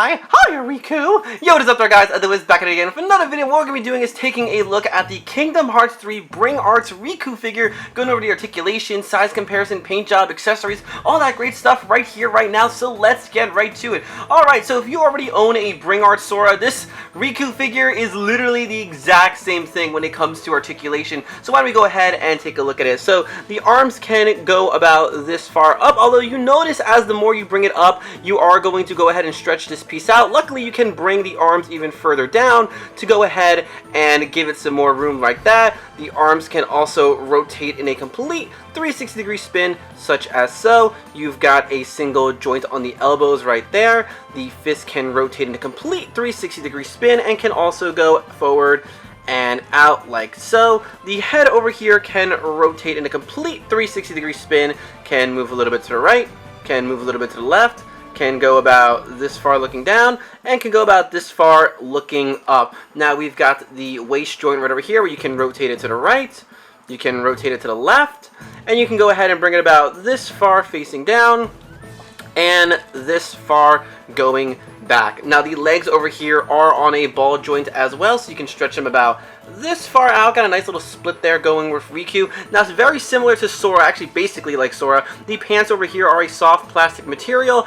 Hi, Riku! Yo, what is up there, guys? The Wiz back at it again for another video. What we're going to be doing is taking a look at the Kingdom Hearts 3 Bring Arts Riku figure, going over the articulation, size comparison, paint job, accessories, all that great stuff right here, right now, so let's get right to it. Alright, so if you already own a Bring Arts Sora, this Riku figure is literally the exact same thing when it comes to articulation, so why don't we go ahead and take a look at it. So, the arms can go about this far up, although you notice as the more you bring it up, you are going to go ahead and stretch this piece out. Luckily, you can bring the arms even further down to go ahead and give it some more room like that. The arms can also rotate in a complete 360-degree spin, such as so. You've got a single joint on the elbows right there. The fist can rotate in a complete 360-degree spin and can also go forward and out like so. The head over here can rotate in a complete 360-degree spin, can move a little bit to the right, can move a little bit to the left, can go about this far looking down, and can go about this far looking up. Now we've got the waist joint right over here where you can rotate it to the right, you can rotate it to the left, and you can go ahead and bring it about this far facing down, and this far going back. Now the legs over here are on a ball joint as well, so you can stretch them about this far out. Got a nice little split there going with Riku. Now it's very similar to Sora, actually basically like Sora. The pants over here are a soft plastic material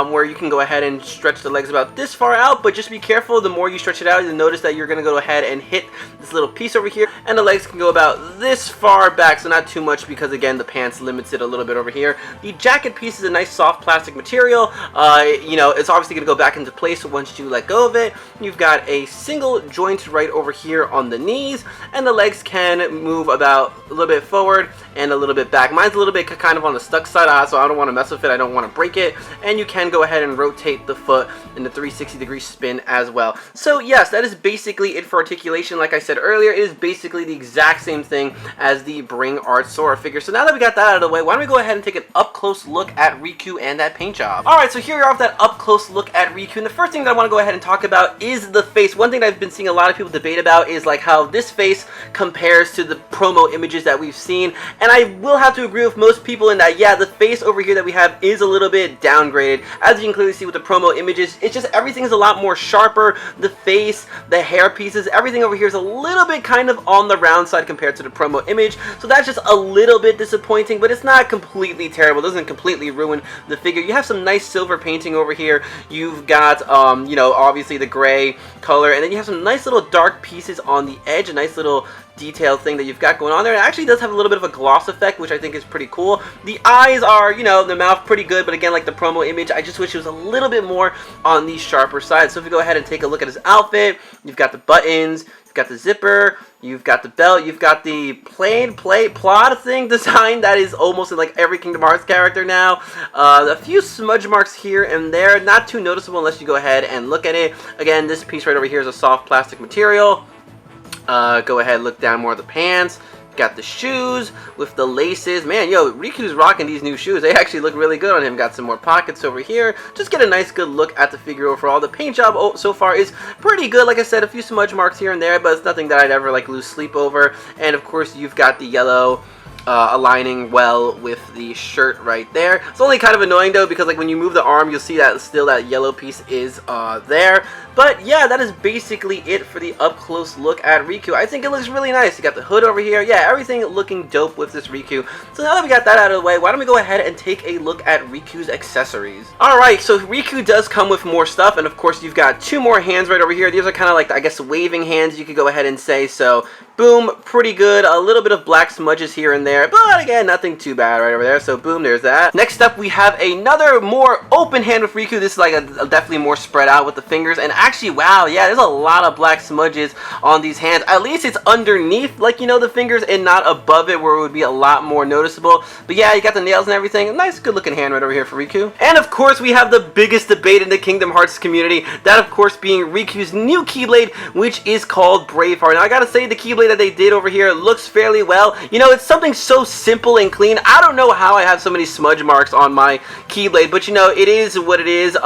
where you can go ahead and stretch the legs about this far out, but just be careful, the more you stretch it out, you'll notice that you're going to go ahead and hit this little piece over here, and the legs can go about this far back, so not too much because again the pants limits it a little bit over here. The jacket piece is a nice soft plastic material. You know, it's obviously going to go back into place once you let go of it. You've got a single joint right over here on the knees, and the legs can move about a little bit forward and a little bit back. Mine's a little bit kind of on the stuck side, so I don't want to mess with it, I don't want to break it, and you can go ahead and rotate the foot in the 360-degree spin as well. So yes, that is basically it for articulation. Like I said earlier, it is basically the exact same thing as the Bring Arts Sora figure. So now that we got that out of the way, why don't we go ahead and take an up-close look at Riku and that paint job. Alright, so here we are with that up-close look at Riku, and the first thing that I want to go ahead and talk about is the face. One thing that I've been seeing a lot of people debate about is like how this face compares to the promo images that we've seen, and I will have to agree with most people in that, yeah, the face over here that we have is a little bit downgraded. As you can clearly see with the promo images, it's just everything is a lot more sharper. The face, the hair pieces, everything over here is a little bit kind of on the round side compared to the promo image, so that's just a little bit disappointing, but it's not completely terrible. It doesn't completely ruin the figure. You have some nice silver painting over here. You've got, you know, obviously the gray color, and then you have some nice little dark pieces on the edge, a nice little detailed thing that you've got going on there. It actually does have a little bit of a gloss effect, which I think is pretty cool. The eyes are, you know, the mouth pretty good, but again, like the promo image, I just wish it was a little bit more on the sharper side. So if you go ahead and take a look at his outfit, you've got the buttons, you've got the zipper, you've got the belt, you've got the plot thing design that is almost in like every Kingdom Hearts character now. A few smudge marks here and there, not too noticeable unless you go ahead and look at it. Again, this piece right over here is a soft plastic material. Go ahead, look down more of the pants. Got the shoes with the laces. Man, yo, Riku's rocking these new shoes. They actually look really good on him. Got some more pockets over here. Just get a nice good look at the figure overall. The paint job so far is pretty good. Like I said, a few smudge marks here and there, but it's nothing that I'd ever like lose sleep over. And of course, you've got the yellow aligning well with the shirt right there. It's only kind of annoying though because like when you move the arm, you'll see that still that yellow piece is there. But yeah, that is basically it for the up-close look at Riku. I think it looks really nice. You got the hood over here. Yeah, everything looking dope with this Riku. So now that we got that out of the way, why don't we go ahead and take a look at Riku's accessories. Alright, so Riku does come with more stuff, and of course you've got two more hands right over here. These are kind of like, I guess, waving hands, you could go ahead and say. So boom, pretty good. A little bit of black smudges here and there, but again, nothing too bad right over there. So boom, there's that. Next up, we have another more open hand with Riku. This is like definitely more spread out with the fingers, and actually, wow, yeah, there's a lot of black smudges on these hands. At least it's underneath, like, you know, the fingers and not above it where it would be a lot more noticeable. But yeah, you got the nails and everything. A nice, good looking hand right over here for Riku. And of course, we have the biggest debate in the Kingdom Hearts community. That, of course, being Riku's new Keyblade, which is called Braveheart. Now, I gotta say, the Keyblade that they did over here looks fairly well. You know, it's something so simple and clean. I don't know how I have so many smudge marks on my Keyblade, but you know, it is what it is.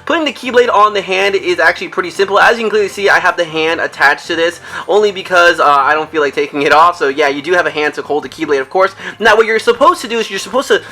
Putting the Keyblade on the hand is actually pretty simple. As you can clearly see, I have the hand attached to this only because I don't feel like taking it off. So yeah, you do have a hand to hold the Keyblade, of course. Now what you're supposed to do is you're supposed to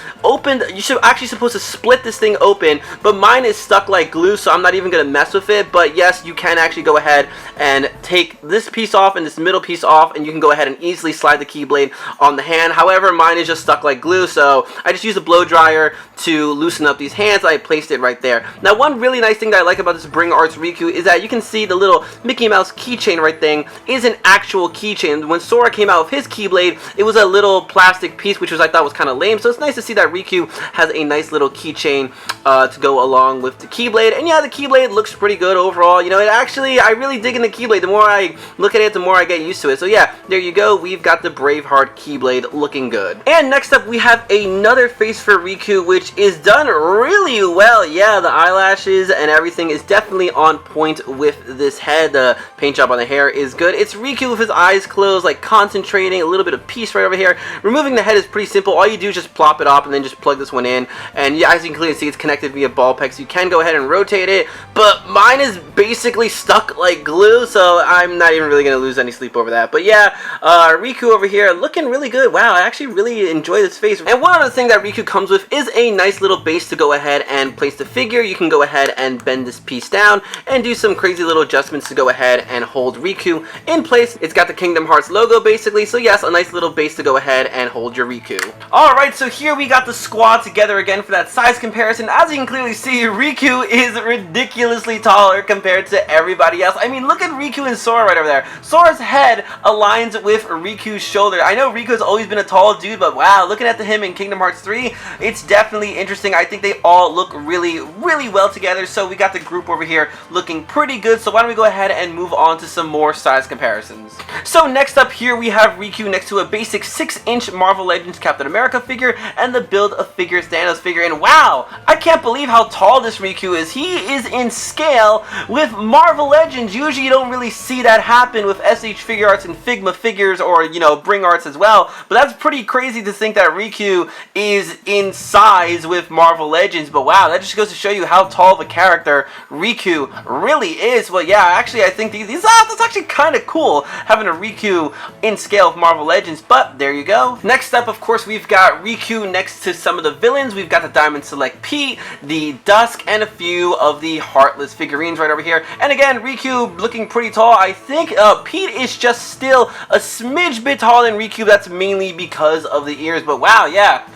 supposed to split this thing open, but mine is stuck like glue, so I'm not even gonna mess with it. But yes, you can actually go ahead and take this piece off and this middle piece off, and you can go ahead and easily slide the Keyblade on the hand. However, mine is just stuck like glue, so I just used a blow dryer to loosen up these hands. I placed it right there. Now one really nice thing that I like about this Bring Arts Riku is that you can see the little Mickey Mouse keychain right thing is an actual keychain. When Sora came out with his Keyblade, it was a little plastic piece, which I thought was kind of lame, so it's nice to see that Riku has a nice little keychain to go along with the Keyblade. And yeah, the Keyblade looks pretty good overall. You know, I really dig in the Keyblade. The more I look at it, the more I get used to it. So yeah, there you go. We've got the Braveheart Keyblade looking good. And next up, we have another face for Riku, which is done really well. Yeah, the eyelashes and everything is definitely on point with this head. The paint job on the hair is good. It's Riku with his eyes closed, like concentrating, a little bit of peace right over here. Removing the head is pretty simple. All you do is just plop it up and then just plug this one in. And yeah, as you can clearly see, it's connected via ball peg, so you can go ahead and rotate it. But mine is basically stuck like glue, so I'm not even really going to lose any sleep over that. But yeah, Riku over here looking really good. Wow, I actually really enjoy this face. And one other thing that Riku comes with is a nice little base to go ahead and place the figure. You can go ahead and bend this piece down and do some crazy little adjustments to go ahead and hold Riku in place. It's got the Kingdom Hearts logo basically, so yes, a nice little base to go ahead and hold your Riku. Alright, so here we got the squad together again for that size comparison. As you can clearly see, Riku is ridiculously taller compared to everybody else. I mean, look at Riku and Sora right over there. Sora's head aligns with Riku's shoulder. I know Riku's always been a tall dude, but wow, looking at him in Kingdom Hearts 3, it's definitely interesting. I think they all look really, really well together. So we got the group over here looking pretty good. So why don't we go ahead and move on to some more size comparisons. So next up here, we have Riku next to a basic 6-inch Marvel Legends Captain America figure and the Build a Figure Thanos figure. And wow, I can't believe how tall this Riku is. He is in scale with Marvel Legends. Usually you don't really see that happen with SH Figure Arts and Figma figures, or you know, Bring Arts as well. But that's pretty crazy to think that Riku is in size with Marvel Legends. But wow, that just goes to show you how tall of a character Riku really is. Well, yeah, actually I think that's actually kind of cool having a Riku in scale with Marvel Legends. But there you go. Next up, of course, we've got Riku next to some of the villains. We've got the Diamond Select Pete, the Dusk, and a few of the Heartless figurines right over here. And again, Riku looking pretty tall. I think Pete is just still a smidge bit taller than Riku. That's mainly because of the ears. But wow, yeah,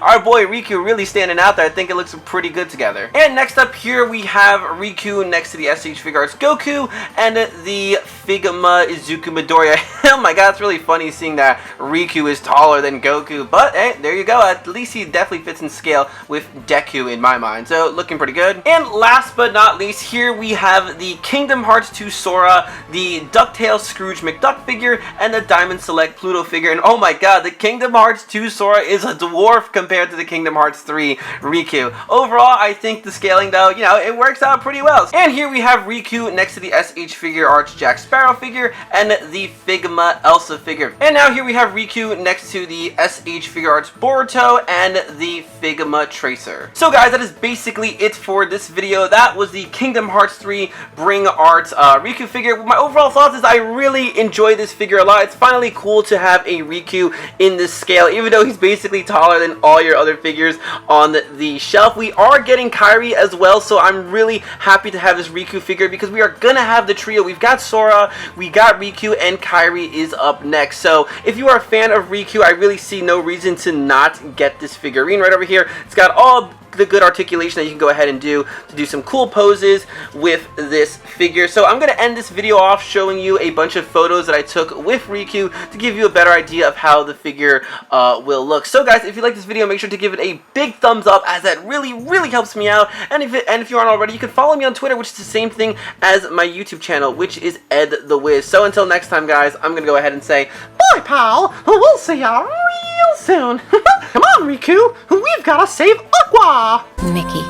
our boy Riku really standing out there. I think it looks pretty good together. And next up here, we have Riku next to the SH Figure Arts Goku and the Figma Izuku Midoriya. Oh my god, it's really funny seeing that Riku is taller than Goku. But hey, there you go. At least he definitely fits in scale with Deku in my mind. So looking pretty good. And last but not least, here we have the Kingdom Hearts 2 Sora, the DuckTales Scrooge McDuck figure, and the Diamond Select Pluto figure. And oh my god, the Kingdom Hearts 2 Sora is a dwarf compared to the Kingdom Hearts 3 Riku. Overall, I think the scaling though, you know, it works out pretty well. And here we have Riku next to the SH Figure Arts Jack Sparrow figure and the Figma Elsa figure. And now here we have Riku next to the SH Figure Arts Boruto and the Figma Tracer. So guys, that is basically it for this video. That was the Kingdom Hearts 3 Bring Arts Riku figure. My overall thoughts is I really enjoy this figure a lot. It's finally cool to have a Riku in this scale, even though he's basically taller than all your other figures on the shelf. We are getting Kairi as well, so I'm really happy to have this Riku figure because we are gonna have the trio. We've got Sora, we got Riku, and Kairi is up next. So if you are a fan of Riku, I really see no reason to not get this figurine right over here. It's got all the good articulation that you can go ahead and do to do some cool poses with this figure. So I'm going to end this video off showing you a bunch of photos that I took with Riku to give you a better idea of how the figure will look. So guys, if you like this video, make sure to give it a big thumbs up, as that really helps me out. And if you aren't already, you can follow me on Twitter, which is the same thing as my YouTube channel, which is Ed the Wiz. So until next time, guys, I'm going to go ahead and say bye, pal. We'll see ya real soon. Come on, Riku, we've got to save Aqua. Mickey,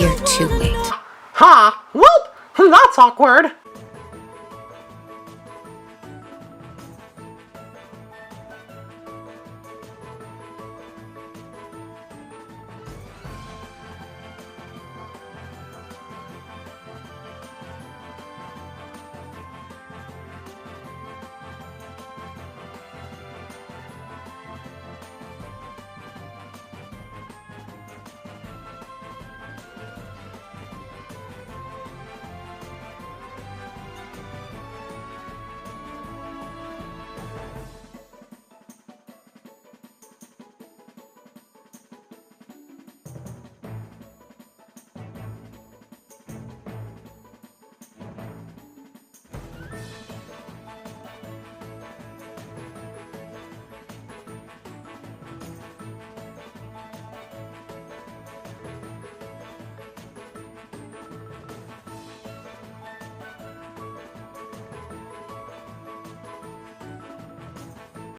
you're too late. Ha! Well, that's awkward.